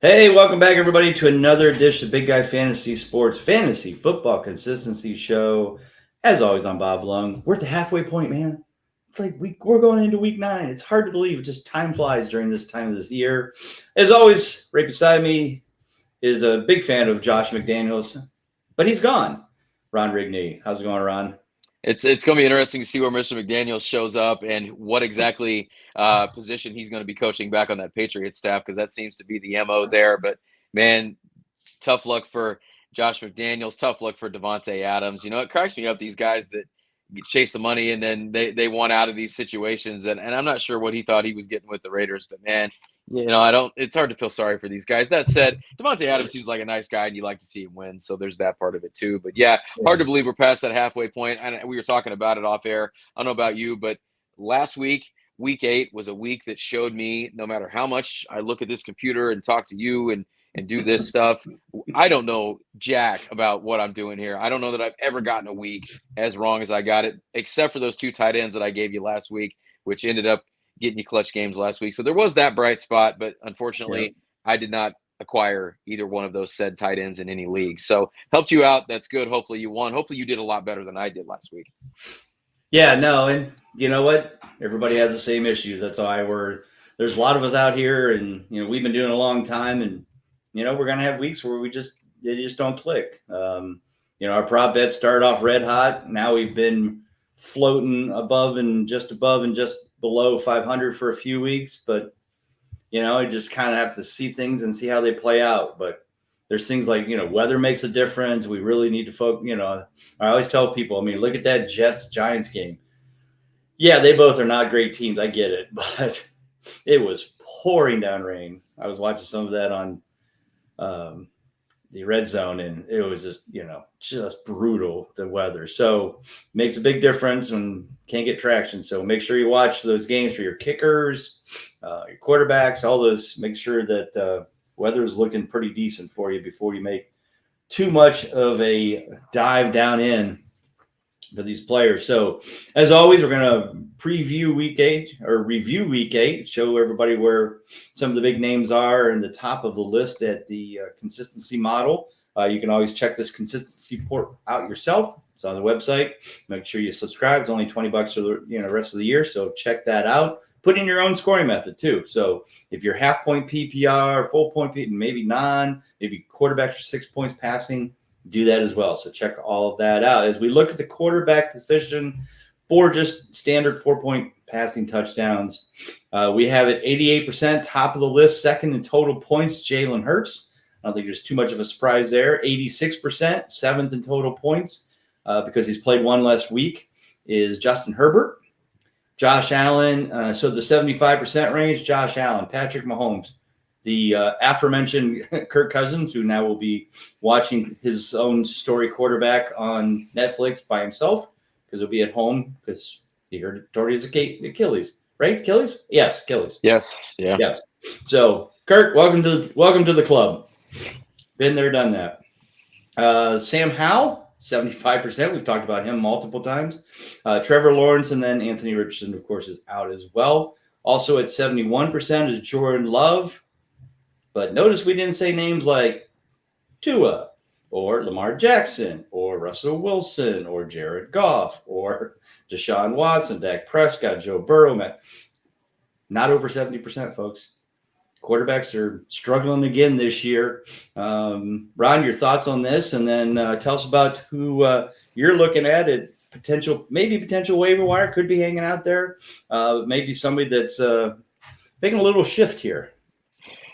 Hey, welcome back, everybody, to another edition of Big Guy Fantasy Sports Fantasy Football Consistency Show. As always, I'm Bob Lung. We're at the halfway point, man. It's like we're going into week 9. It's hard to believe. Just time flies during this time of this year. As always, right beside me is a big fan of Josh McDaniels, but he's gone. Ron Rigney. How's it going, Ron? It's going to be interesting to see where Mr. McDaniel shows up and what exactly position he's going to be coaching back on that Patriots staff, because that seems to be the MO there. But man, tough luck for Josh McDaniels. Tough luck for Devontae Adams. It cracks me up, these guys that chase the money and then they want out of these situations. And I'm not sure what he thought he was getting with the Raiders, but man, I don't. It's hard to feel sorry for these guys. That said, Devontae Adams seems like a nice guy, and you like to see him win. So there's that part of it too. But yeah, hard to believe we're past that halfway point. And we were talking about it off air. I don't know about you, but last week, week 8 was a week that showed me, no matter how much I look at this computer and talk to you and do this stuff, I don't know jack about what I'm doing here. I don't know that I've ever gotten a week as wrong as I got it, except for those 2 tight ends that I gave you last week, which ended up getting you clutch games last week. So there was that bright spot, but Yeah. unfortunately, I did not acquire either one of those said tight ends in any league. So helped you out. That's good. Hopefully you won. Hopefully you did a lot better than I did last week. Yeah, no, and you know what? Everybody has the same issues. That's why there's a lot of us out here, and we've been doing it a long time, and we're gonna have weeks where they just don't click. Our prop bets started off red hot. Now we've been floating above and just below 500 for a few weeks, but you just kind of have to see things and see how they play out. But there's things like weather makes a difference. We really need to focus. I always tell people, I mean, look at that Jets Giants game. Yeah, they both are not great teams. I get it, but it was pouring down rain. I was watching some of that on um, the red zone, and it was just brutal, the weather. So makes a big difference when can't get traction. So make sure you watch those games for your kickers, your quarterbacks, all those. Make sure that weather is looking pretty decent for you before you make too much of a dive down in for these players. So, as always, we're going to preview week 8 or review week 8, show everybody where some of the big names are in the top of the list at the consistency model. You can always check this consistency report out yourself. It's on the website. Make sure you subscribe. It's only $20 for the rest of the year, so check that out. Put in your own scoring method too. So if you're half point PPR, full point PPR, maybe maybe quarterbacks for 6 points passing, do that as well. So check all of that out. As we look at the quarterback position for just standard 4-point passing touchdowns, we have it 88%, top of the list, second in total points, Jalen Hurts. I don't think there's too much of a surprise there. 86%, seventh in total points, because he's played one less week, is Justin Herbert. Josh Allen, so the 75% range, Josh Allen, Patrick Mahomes, the aforementioned Kirk Cousins, who now will be watching his own story quarterback on Netflix by himself because he'll be at home because he heard tore his Achilles, right? Achilles? Yes, Achilles. Yes. Yeah. Yes. So, Kirk, welcome to the club. Been there, done that. Sam Howell, 75%. We've talked about him multiple times. Trevor Lawrence, and then Anthony Richardson, of course, is out as well. Also at 71% is Jordan Love. But notice we didn't say names like Tua or Lamar Jackson or Russell Wilson or Jared Goff or Deshaun Watson, Dak Prescott, Joe Burrow. Not over 70%, folks. Quarterbacks are struggling again this year. Ron, your thoughts on this, and then tell us about who you're looking at potential waiver wire could be hanging out there. Maybe somebody that's making a little shift here.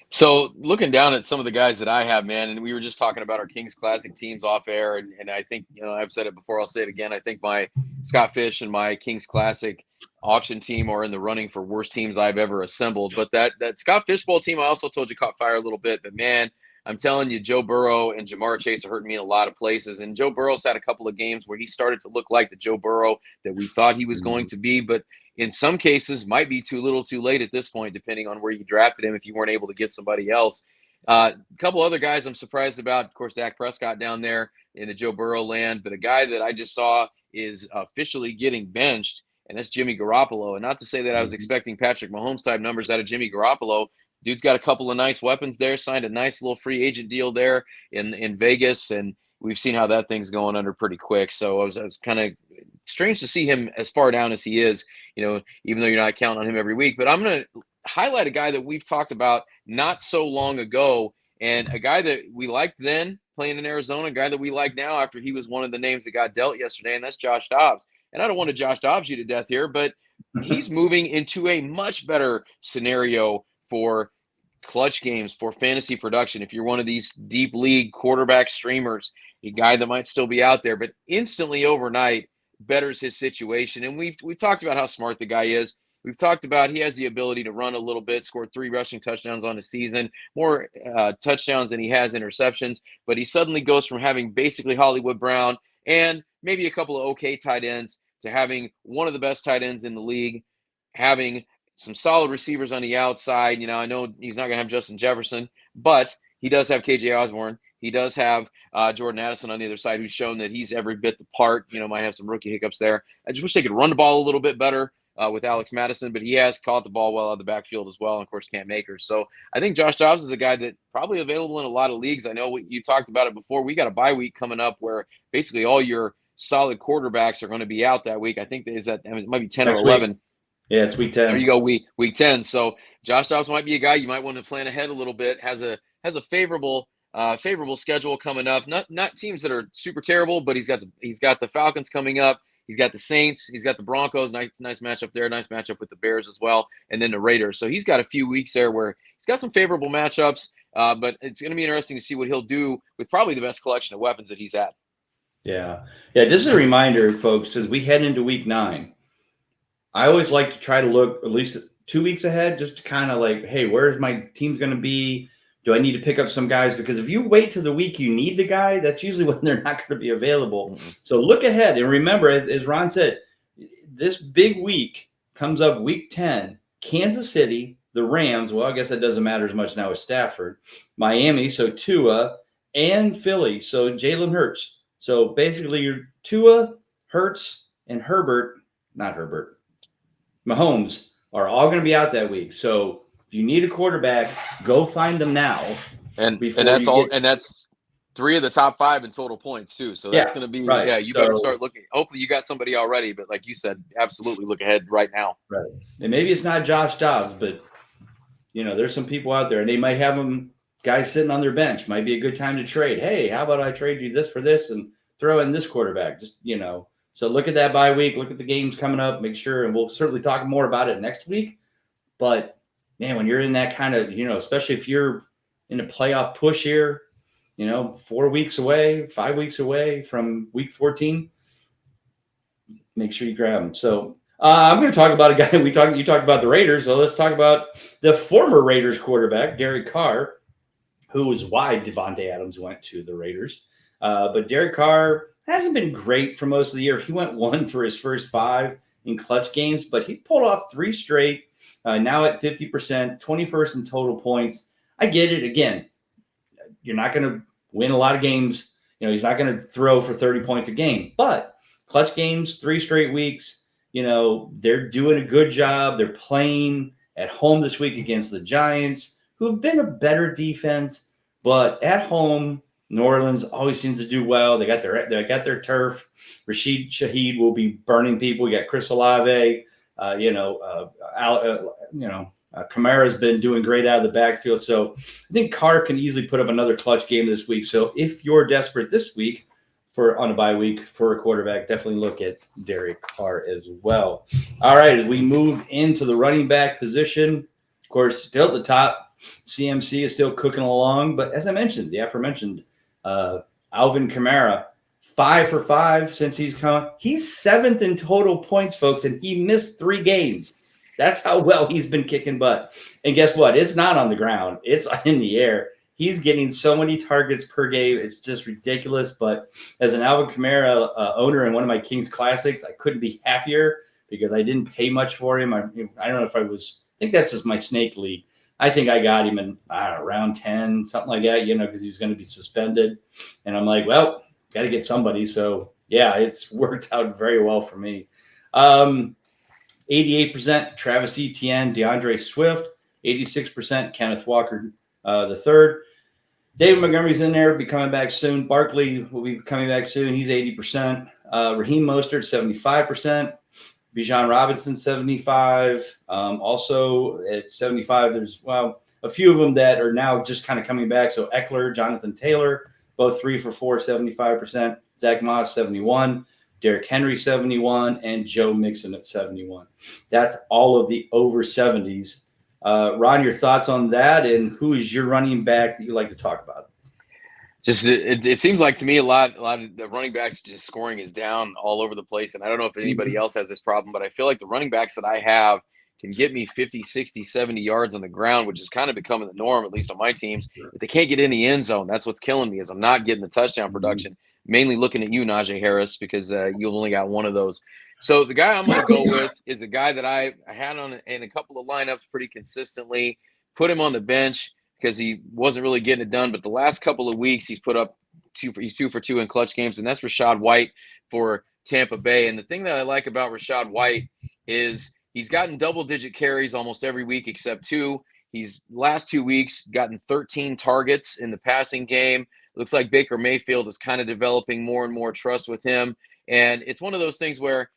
So looking down at some of the guys that I have, man, and we were just talking about our Kings Classic teams off air, and I think, I've said it before, I'll say it again. I think my Scott Fish and my Kings Classic auction team are in the running for worst teams I've ever assembled. But that Scott Fish Bowl team, I also told you, caught fire a little bit. But man, I'm telling you, Joe Burrow and Jamar Chase are hurting me in a lot of places. And Joe Burrow's had a couple of games where he started to look like the Joe Burrow that we thought he was going to be, but in some cases might be too little too late at this point, depending on where you drafted him if you weren't able to get somebody else. A couple other guys I'm surprised about. Of course, Dak Prescott down there in the Joe Burrow land, but a guy that I just saw is officially getting benched, and that's Jimmy Garoppolo. And not to say that I was expecting Patrick Mahomes type numbers out of Jimmy Garoppolo, dude's got a couple of nice weapons there, signed a nice little free agent deal there in Vegas, and we've seen how that thing's going under pretty quick. So I was kind of strange to see him as far down as he is, even though you're not counting on him every week. But I'm going to highlight a guy that we've talked about not so long ago, and a guy that we liked then playing in Arizona, a guy that we like now after he was one of the names that got dealt yesterday, and that's Josh Dobbs. And I don't want to Josh Dobbs you to death here, but he's moving into a much better scenario for clutch games, for fantasy production. If you're one of these deep league quarterback streamers, a guy that might still be out there, but instantly overnight betters his situation. And we've talked about how smart the guy is. We've talked about he has the ability to run a little bit, scored 3 rushing touchdowns on the season, more touchdowns than he has interceptions. But he suddenly goes from having basically Hollywood Brown and maybe a couple of okay tight ends to having one of the best tight ends in the league, having some solid receivers on the outside. I know he's not going to have Justin Jefferson, but he does have KJ Osborne. He does have Jordan Addison on the other side, who's shown that he's every bit the part. Might have some rookie hiccups there. I just wish they could run the ball a little bit better with Alex Madison, but he has caught the ball well out of the backfield as well, and of course Cam Akers. So I think Josh Dobbs is a guy that probably available in a lot of leagues. I know you talked about it before. We got a bye week coming up where basically all your solid quarterbacks are going to be out that week. I think it might be 10 Next or 11. Week. Yeah, it's week 10. There you go, week 10. So Josh Dobbs might be a guy you might want to plan ahead a little bit. Has a favorable schedule coming up. Not teams that are super terrible, but he's got the Falcons coming up. He's got the Saints. He's got the Broncos. Nice matchup there. Nice matchup with the Bears as well, and then the Raiders. So he's got a few weeks there where he's got some favorable matchups. But it's going to be interesting to see what he'll do with probably the best collection of weapons that he's had. Yeah. Just a reminder, folks, as we head into week 9, I always like to try to look at least 2 weeks ahead, just to kind of like, hey, where's my team's going to be? Do I need to pick up some guys? Because if you wait to the week you need the guy, that's usually when they're not going to be available. Mm-hmm. So look ahead and remember, as Ron said, this big week comes up week 10, Kansas City, the Rams. Well, I guess that doesn't matter as much now with Stafford, Miami, so Tua, and Philly, so Jalen Hurts. So basically your Tua, Hurts, and Mahomes are all going to be out that week. So if you need a quarterback, go find them now. And that's 3 of the top 5 in total points too. So that's going to be right. You better start looking. Hopefully you got somebody already, but like you said, absolutely look ahead right now. Right. And maybe it's not Josh Dobbs, but there's some people out there and they might have them guys sitting on their bench. Might be a good time to trade. Hey, how about I trade you this for this and throw in this quarterback? Just So look at that bye week. Look at the games coming up. Make sure, and we'll certainly talk more about it next week. But man, when you're in that kind of, especially if you're in a playoff push here, 4 weeks away, 5 weeks away from week 14, make sure you grab them. So I'm going to talk about a guy you talked about the Raiders. So let's talk about the former Raiders quarterback, Derek Carr, who was why Devontae Adams went to the Raiders. But Derek Carr hasn't been great for most of the year. He went 1 for his first 5 in clutch games, but he pulled off 3 straight. Now at 50%, 21st in total points. I get it. Again, you're not going to win a lot of games. He's not going to throw for 30 points a game. But clutch games, 3 straight weeks, they're doing a good job. They're playing at home this week against the Giants, who've been a better defense. But at home, New Orleans always seems to do well. They got their turf. Rashid Shaheed will be burning people. You got Chris Olave. Kamara's been doing great out of the backfield. So I think Carr can easily put up another clutch game this week. So if you're desperate this week on a bye week for a quarterback, definitely look at Derek Carr as well. All right, as we move into the running back position, of course, still at the top, CMC is still cooking along. But as I mentioned, the aforementioned Alvin Kamara, 5 for 5 since he's come. He's 7th in total points, folks, and he missed 3 games. That's how well he's been kicking butt. And guess what? It's not on the ground. It's in the air. He's getting so many targets per game. It's just ridiculous. But as an Alvin Kamara owner in one of my Kings Classics, I couldn't be happier because I didn't pay much for him. I don't know if I think that's just my snake league. I think I got him in round 10, something like that, because he was going to be suspended. And I'm like, well, got to get somebody. So, yeah, it's worked out very well for me. 88% Travis Etienne, DeAndre Swift, 86%. Kenneth Walker, the third. David Montgomery's in there, be coming back soon. Barkley will be coming back soon. He's 80%. Raheem Mostert, 75%. Bijan Robinson, 75. Also at 75, there's, a few of them that are now just kind of coming back. So Eckler, Jonathan Taylor, both 3 for 4, 75%. Zach Moss, 71. Derrick Henry, 71. And Joe Mixon at 71. That's all of the over 70s. Ron, your thoughts on that, and who is your running back that you like to talk about? Just it seems like to me a lot of the running backs just scoring is down all over the place, and I don't know if anybody else has this problem, but I feel like the running backs that I have can get me 50, 60, 70 yards on the ground, which is kind of becoming the norm, at least on my teams. If they can't get in the end zone, that's what's killing me, is I'm not getting the touchdown production. Mainly looking at you, Najee Harris, because you only got one of those. So the guy I'm going to go with is the guy that I had on in a couple of lineups pretty consistently, put him on the bench because he wasn't really getting it done. But the last couple of weeks, he's put up he's 2 for 2 in clutch games, and that's Rachaad White for Tampa Bay. And the thing that I like about Rachaad White is he's gotten double-digit carries almost every week except 2. He's last 2 weeks gotten 13 targets in the passing game. Looks like Baker Mayfield is kind of developing more and more trust with him. And it's one of those things where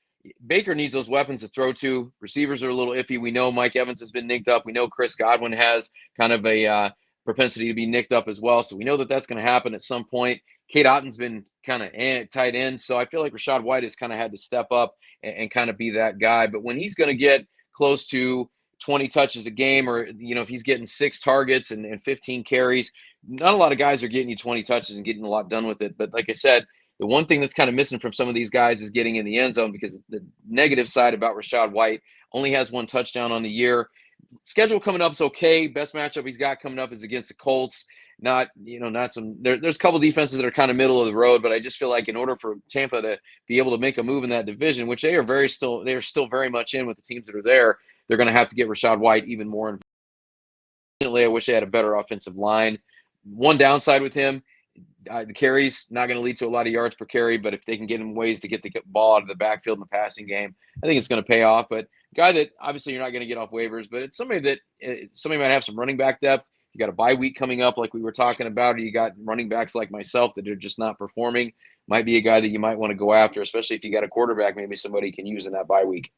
Baker needs those weapons to throw to. Receivers are a little iffy. We know Mike Evans has been nicked up. We know Chris Godwin has kind of a propensity to be nicked up as well. So we know that that's going to happen at some point. Kate Otton's been kind of tight end. So I feel like Rachaad White has kind of had to step up and kind of be that guy. But when he's going to get close to 20 touches a game, or, if he's getting 6 targets and 15 carries, not a lot of guys are getting you 20 touches and getting a lot done with it. But like I said, the one thing that's kind of missing from some of these guys is getting in the end zone, because the negative side about Rachaad White, only has 1 touchdown on the year. Schedule coming up is okay. Best matchup he's got coming up is against the Colts. Not some. There's a couple defenses that are kind of middle of the road, but I just feel like in order for Tampa to be able to make a move in that division, which they are still very much in with the teams that are there, they're going to have to get Rachaad White even more involved. I wish they had a better offensive line. One downside with him, the carries not going to lead to a lot of yards per carry, but if they can get him ways to get the ball out of the backfield in the passing game, I think it's going to pay off. But a guy that obviously you're not going to get off waivers, but it's somebody that somebody might have some running back depth. You got a bye week coming up like we were talking about, or you got running backs like myself that are just not performing. Might be a guy that you might want to go after, especially if you got a quarterback, maybe somebody can use in that bye week.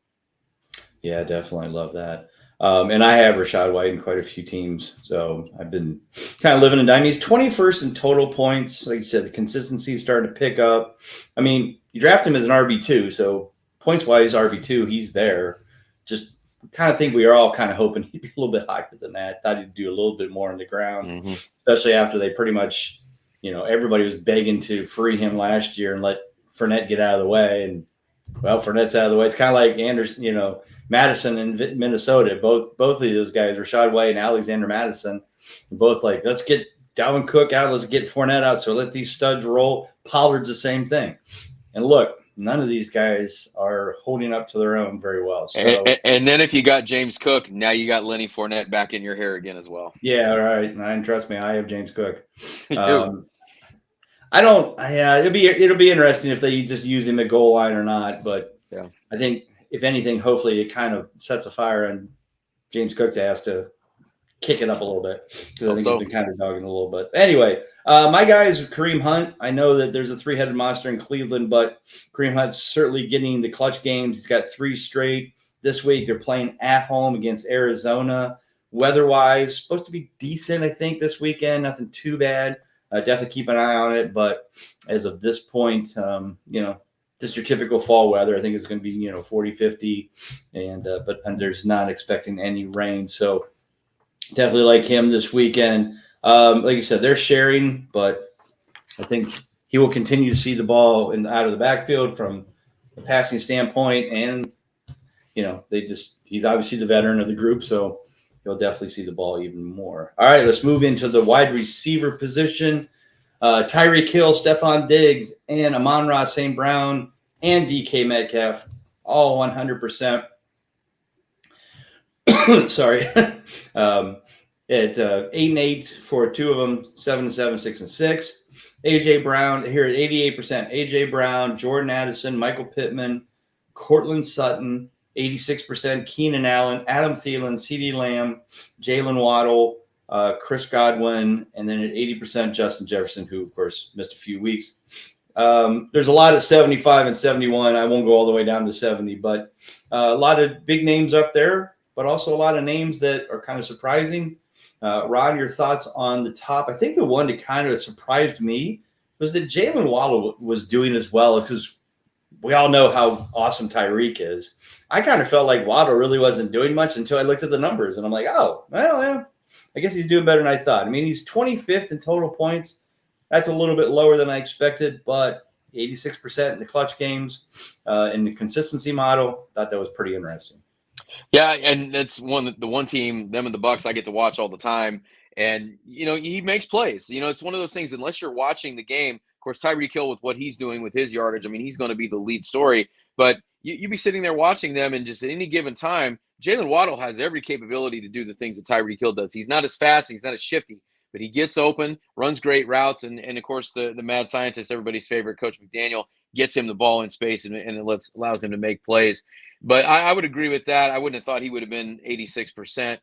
Yeah, definitely love that. And I have Rachaad White in quite a few teams, so I've been kind of living in dime. He's 21st in total points. Like you said, the consistency is starting to pick up. I mean, you draft him as an RB2, so points-wise, RB2, he's there. Just kind of think we are all kind of hoping he'd be a little bit higher than that. Thought he'd do a little bit more on the ground, especially after they pretty much, everybody was begging to free him last year and let Fournette get out of the way. And, well, Fournette's out of the way. It's kind of like Anderson, Madison in Minnesota. Both of those guys, Rachaad White and Alexander Madison, both like, let's get Dalvin Cook out. Let's get Fournette out. So let these studs roll. Pollard's the same thing. And look, none of these guys are holding up to their own very well. So, and then if you got James Cook, now you got Lenny Fournette back in your hair again as well. Yeah, all right. And trust me, I have James Cook. Me too. It'll be interesting if they just use him at goal line or not. But yeah, I think if anything, hopefully it kind of sets a fire on James Cook's ass to kick it up a little bit, because I think he's been kind of dogging a little bit. Anyway, my guy is Kareem Hunt. I know that there's a 3-headed monster in Cleveland, but Kareem Hunt's certainly getting the clutch games. He's got 3 straight this week. They're playing at home against Arizona. Weather-wise, supposed to be decent, I think, this weekend. Nothing too bad. Definitely keep an eye on it. But as of this point, just your typical fall weather. I think it's going to be, 40, 50, and there's not expecting any rain. So definitely like him this weekend. Like you said, they're sharing, but I think he will continue to see the ball out of the backfield from a passing standpoint. And, he's obviously the veteran of the group, so you'll definitely see the ball even more. All right, let's move into the wide receiver position. Tyreek Hill, Stephon Diggs, and Amon-Ra St. Brown and DK Metcalf, all 100%. Sorry. At 8-8 for 2 of them, 7-7, 6-6. AJ Brown here at 88%. AJ Brown, Jordan Addison, Michael Pittman, Cortland Sutton, 86%, Keenan Allen, Adam Thielen, CeeDee Lamb, Jalen Waddle, Chris Godwin, and then at 80%, Justin Jefferson, who, of course, missed a few weeks. There's a lot of 75 and 71. I won't go all the way down to 70, but a lot of big names up there, but also a lot of names that are kind of surprising. Ron, your thoughts on the top? I think the one that kind of surprised me was that Jalen Waddle was doing as well, because we all know how awesome Tyreek is. I kind of felt like Waddle really wasn't doing much until I looked at the numbers, and I'm like, oh, well, yeah, I guess he's doing better than I thought. I mean, he's 25th in total points. That's a little bit lower than I expected, but 86% in the clutch games, in the consistency model, thought that was pretty interesting. Yeah, and that's the one team, them and the Bucks, I get to watch all the time. And he makes plays. It's one of those things. Unless you're watching the game, of course, Tyreek Hill with what he's doing with his yardage, I mean, he's going to be the lead story. But you be sitting there watching them, and just at any given time, Jalen Waddle has every capability to do the things that Tyreek Hill does. He's not as fast, he's not as shifty, but he gets open, runs great routes, and of course the mad scientist, everybody's favorite, Coach McDaniel, gets him the ball in space and it allows him to make plays. But I would agree with that. I wouldn't have thought he would have been 86%.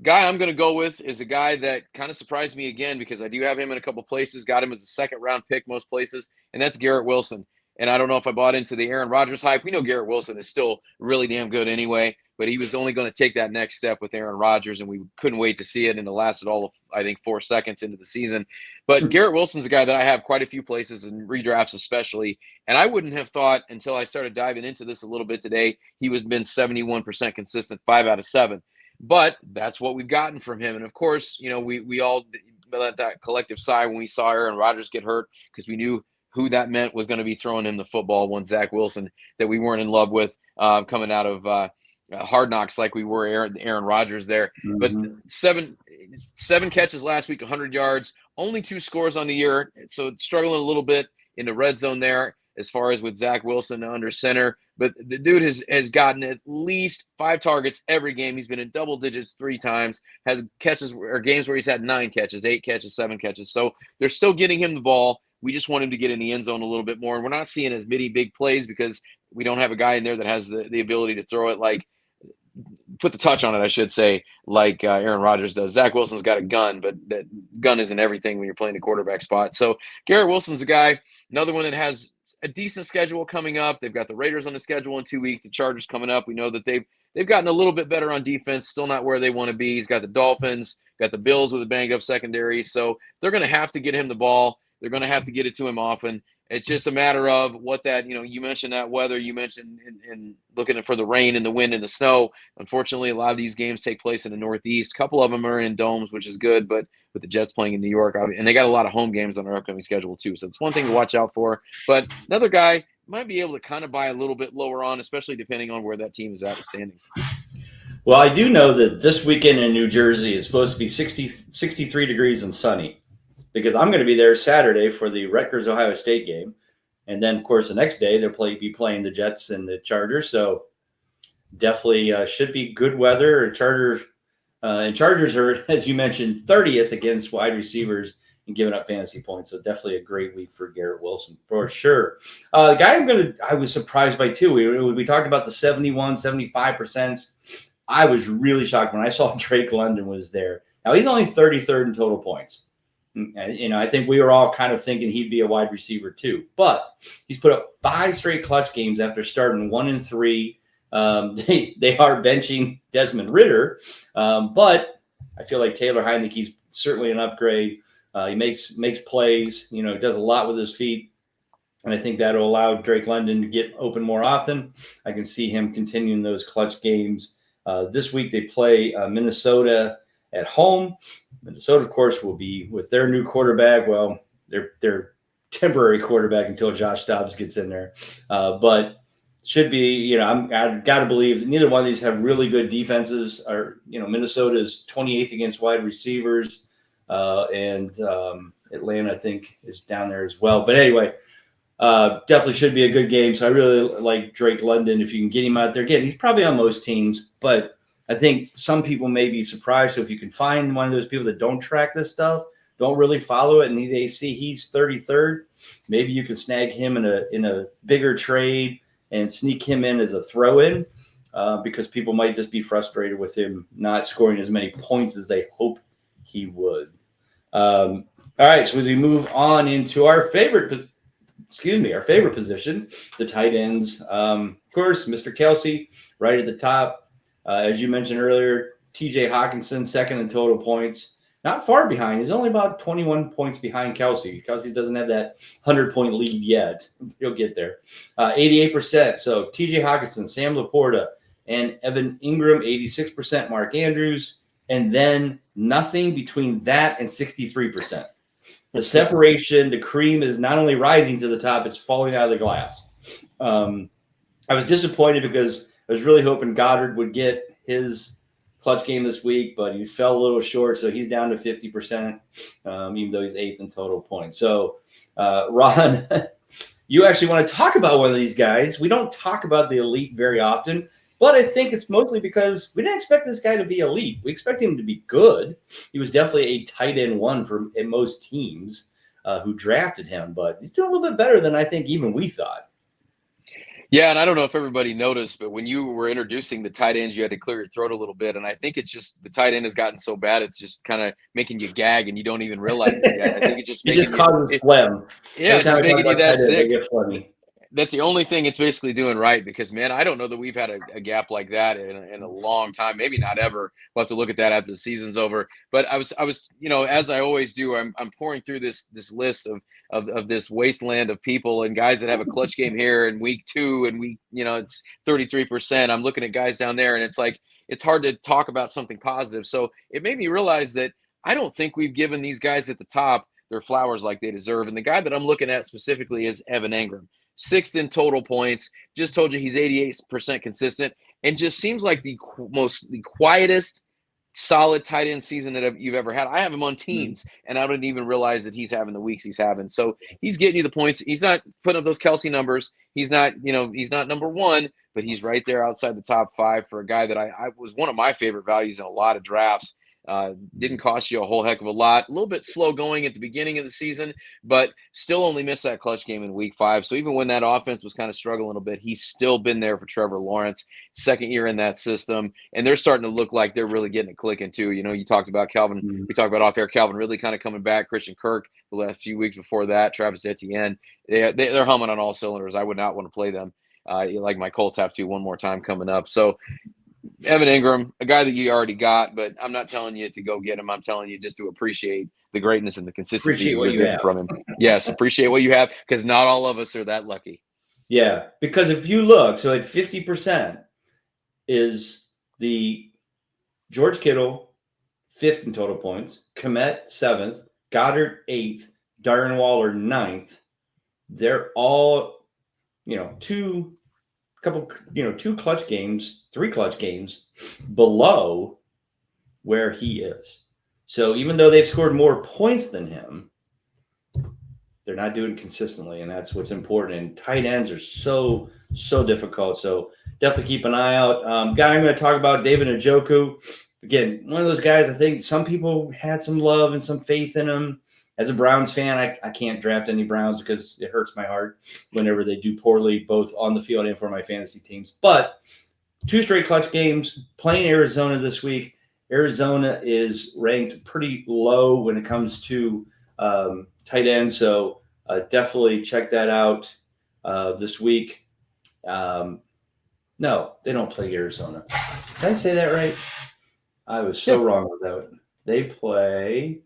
Guy I'm going to go with is a guy that kind of surprised me again, because I do have him in a couple places, got him as a second-round pick most places, and that's Garrett Wilson. And I don't know if I bought into the Aaron Rodgers hype. We know Garrett Wilson is still really damn good anyway, but he was only going to take that next step with Aaron Rodgers, and we couldn't wait to see it, and it lasted all of, I think, 4 seconds into the season. But Garrett Wilson's a guy that I have quite a few places, in redrafts especially, and I wouldn't have thought until I started diving into this a little bit today, he was been 71% consistent, 5 out of 7. But that's what we've gotten from him. And of course, we all let that collective sigh when we saw Aaron Rodgers get hurt, because we knew who that meant was going to be throwing him the football, one Zach Wilson that we weren't in love with, coming out of Hard Knocks like we were Aaron Rodgers there. Mm-hmm. But seven catches last week, 100 yards, only 2 scores on the year. So struggling a little bit in the red zone there as far as with Zach Wilson under center. But the dude has gotten at least 5 targets every game. He's been in double digits 3 times, has catches or games where he's had 9 catches, 8 catches, 7 catches. So they're still getting him the ball. We just want him to get in the end zone a little bit more. And we're not seeing as many big plays because we don't have a guy in there that has the ability to throw it, like put the touch on it, I should say, like Aaron Rodgers does. Zach Wilson's got a gun, but that gun isn't everything when you're playing the quarterback spot. So Garrett Wilson's a guy, another one that has a decent schedule coming up. They've got the Raiders on the schedule in 2 weeks, the Chargers coming up. We know that they've gotten a little bit better on defense, still not where they want to be. He's got the Dolphins, got the Bills with a banged up secondary. So they're going to have to get him the ball. They're going to have to get it to him often. It's just a matter of what that, you mentioned that weather, you mentioned in looking for the rain and the wind and the snow. Unfortunately, a lot of these games take place in the Northeast. A couple of them are in domes, which is good, but with the Jets playing in New York, and they got a lot of home games on their upcoming schedule too. So it's one thing to watch out for. But another guy might be able to kind of buy a little bit lower on, especially depending on where that team is at the standings. Well, I do know that this weekend in New Jersey is supposed to be 63 degrees and sunny, because I'm going to be there Saturday for the Rutgers-Ohio State game. And then, of course, the next day they'll be playing the Jets and the Chargers. So definitely should be good weather. Chargers are, as you mentioned, 30th against wide receivers and giving up fantasy points. So definitely a great week for Garrett Wilson for sure. The guy I was surprised by too. We talked about the 71, 75%. I was really shocked when I saw Drake London was there. Now he's only 33rd in total points. I think we were all kind of thinking he'd be a wide receiver too, but he's put up 5 straight clutch games after starting 1 and 3. They are benching Desmond Ridder, but I feel like Taylor Heinicke's certainly an upgrade. He makes plays. He does a lot with his feet, and I think that'll allow Drake London to get open more often. I can see him continuing those clutch games. This week they play Minnesota at home. Minnesota, of course, will be with their new quarterback. Well, their temporary quarterback until Josh Dobbs gets in there. But should be, I've got to believe neither one of these have really good defenses. Minnesota is 28th against wide receivers, and Atlanta, I think, is down there as well. But anyway, definitely should be a good game. So I really like Drake London. If you can get him out there, again, he's probably on most teams, but I think some people may be surprised. So if you can find one of those people that don't track this stuff, don't really follow it, and they see he's 33rd, maybe you can snag him in a bigger trade and sneak him in as a throw-in. because people might just be frustrated with him not scoring as many points as they hope he would. All right, so as we move on into our favorite position, the tight ends. Of course, Mr. Kelsey, right at the top. As you mentioned earlier, TJ Hawkinson, second in total points. Not far behind. He's only about 21 points behind Kelsey. Kelsey doesn't have that 100-point lead yet. He'll get there. 88%. So TJ Hawkinson, Sam Laporta, and Evan Ingram, 86%. Mark Andrews. And then nothing between that and 63%. The separation, the cream is not only rising to the top, it's falling out of the glass. I was disappointed because I was really hoping Goddard would get his clutch game this week, but he fell a little short, so he's down to 50%, even though he's 8th in total points. So, Ron, you actually want to talk about one of these guys. We don't talk about the elite very often, but I think it's mostly because we didn't expect this guy to be elite. We expect him to be good. He was definitely a tight end one for most teams who drafted him, but he's doing a little bit better than I think even we thought. Yeah, and I don't know if everybody noticed, but when you were introducing the tight ends, you had to clear your throat a little bit. And I think it's just the tight end has gotten so bad, it's just kind of making you gag and you don't even realize it yet. I think it's just making causes phlegm. Yeah, it's just making you that sick. Get phlegmy. That's the only thing it's basically doing right because, man, I don't know that we've had a gap like that in a long time, maybe not ever. We'll have to look at that after the season's over. But I was, as I always do, I'm pouring through this list of this wasteland of people and guys that have a clutch game here in week 2 and it's 33%. I'm looking at guys down there and it's like, it's hard to talk about something positive. So it made me realize that I don't think we've given these guys at the top their flowers like they deserve. And the guy that I'm looking at specifically is Evan Ingram. 6th in total points. Just told you he's 88% consistent and just seems like the quietest, solid tight end season that you've ever had. I have him on teams, and I don't even realize that he's having the weeks he's having. So he's getting you the points. He's not putting up those Kelsey numbers. He's not, he's not number 1, but he's right there outside the top 5 for a guy that I was one of my favorite values in a lot of drafts. Didn't cost you a whole heck of a lot. A little bit slow going at the beginning of the season, but still only missed that clutch game in week 5. So even when that offense was kind of struggling a bit, he's still been there for Trevor Lawrence. 2nd year in that system, and they're starting to look like they're really getting it clicking too. You talked about Calvin. We talked about off air. Calvin really kind of coming back. Christian Kirk the last few weeks before that. Travis Etienne. They're humming on all cylinders. I would not want to play them like my Colts have to one more time coming up. So. Evan Ingram, a guy that you already got, but I'm not telling you to go get him. I'm telling you just to appreciate the greatness and the consistency you're getting from him. Yes, appreciate what you have because not all of us are that lucky. Yeah, because if you look, so at 50% is the George Kittle, 5th in total points, Kmet 7th, Goddard 8th, Darren Waller 9th. They're all, 2 clutch games, 3 clutch games below where he is. So even though they've scored more points than him, they're not doing it consistently, and that's what's important. And tight ends are so difficult. So definitely keep an eye out. Guy I'm going to talk about, David Njoku. Again, one of those guys I think some people had some love and some faith in him. As a Browns fan, I can't draft any Browns because it hurts my heart whenever they do poorly, both on the field and for my fantasy teams. But 2 straight clutch games, playing Arizona this week. Arizona is ranked pretty low when it comes to tight end, so definitely check that out this week. No, they don't play Arizona. Did I say that right? I was so wrong with that. They play...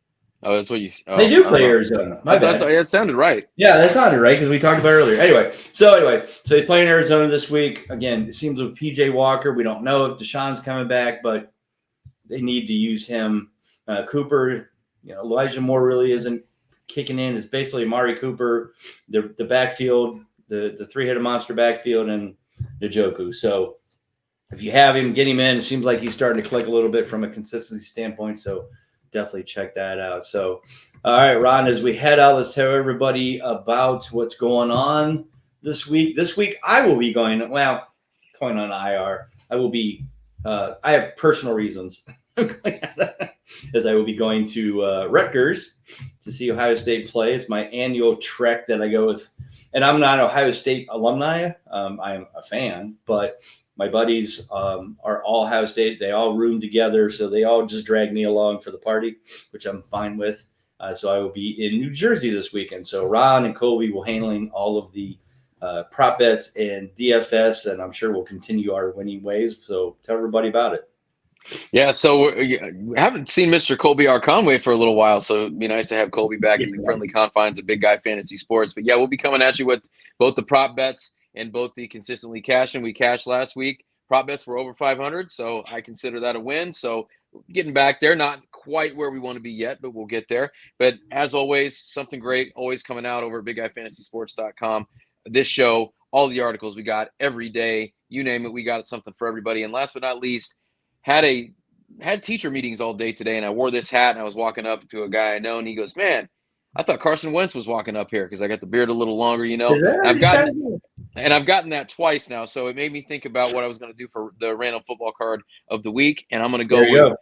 Oh, that's what you. Oh, they do play Arizona. My bad. It sounded right. Yeah, that sounded right because we talked about it earlier. Anyway, so he's playing Arizona this week. Again, it seems with PJ Walker, we don't know if Deshaun's coming back, but they need to use him. Cooper, Elijah Moore really isn't kicking in. It's basically Amari Cooper, the backfield, the 3-headed monster backfield, and Njoku. So if you have him, get him in. It seems like he's starting to click a little bit from a consistency standpoint. So definitely check that out. So, all right, Ron, as we head out, let's tell everybody about what's going on this week. This week, I will be going on IR. I will be, I have personal reasons as I will be going to Rutgers to see Ohio State play. It's my annual trek that I go with. And I'm not an Ohio State alumni. I am a fan, but My buddies are all Ohio State. They all room together, so they all just drag me along for the party, which I'm fine with. So I will be in New Jersey this weekend. So Ron and Colby will handling all of the prop bets and DFS, and I'm sure we'll continue our winning ways. So tell everybody about it. Yeah, so we haven't seen Mr. Colby R. Conway for a little while, so it'd be nice to have Colby back in the friendly confines of Big Guy Fantasy Sports. But yeah, we'll be coming at you with both the prop bets and both the consistently cashing. We cashed last week. Prop bets were over 500, so I consider that a win. So getting back there, not quite where we want to be yet, but we'll get there. But as always, something great always coming out over at BigGuyFantasySports.com. This show, all the articles we got every day, you name it, we got something for everybody. And last but not least, had teacher meetings all day today, and I wore this hat, and I was walking up to a guy I know, and he goes, "Man, I thought Carson Wentz was walking up here because I got the beard a little longer, you know." And I've gotten that twice now, so it made me think about what I was going to do for the random football card of the week, and I'm going to go with.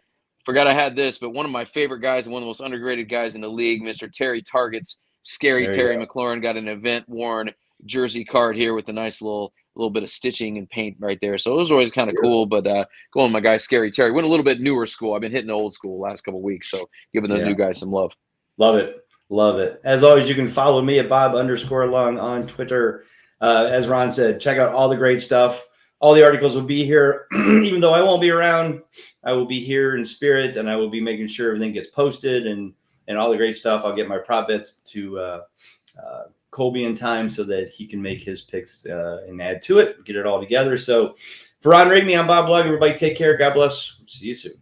Forgot I had this, but one of my favorite guys and one of the most underrated guys in the league, Mr. Terry Target's Scary Terry McLaurin, got an event worn jersey card here with a nice little bit of stitching and paint right there. So it was always kind of cool. But going my guy Scary Terry went a little bit newer school. I've been hitting the old school the last couple of weeks, so giving those new guys some love. Love it. Love it. As always, you can follow me at Bob_Lung on Twitter. As Ron said, check out all the great stuff. All the articles will be here. Even though I won't be around, I will be here in spirit, and I will be making sure everything gets posted and all the great stuff. I'll get my prop bets to Colby in time so that he can make his picks and add to it, get it all together. So for Ron Rigney, I'm Bob Lung. Everybody take care. God bless. See you soon.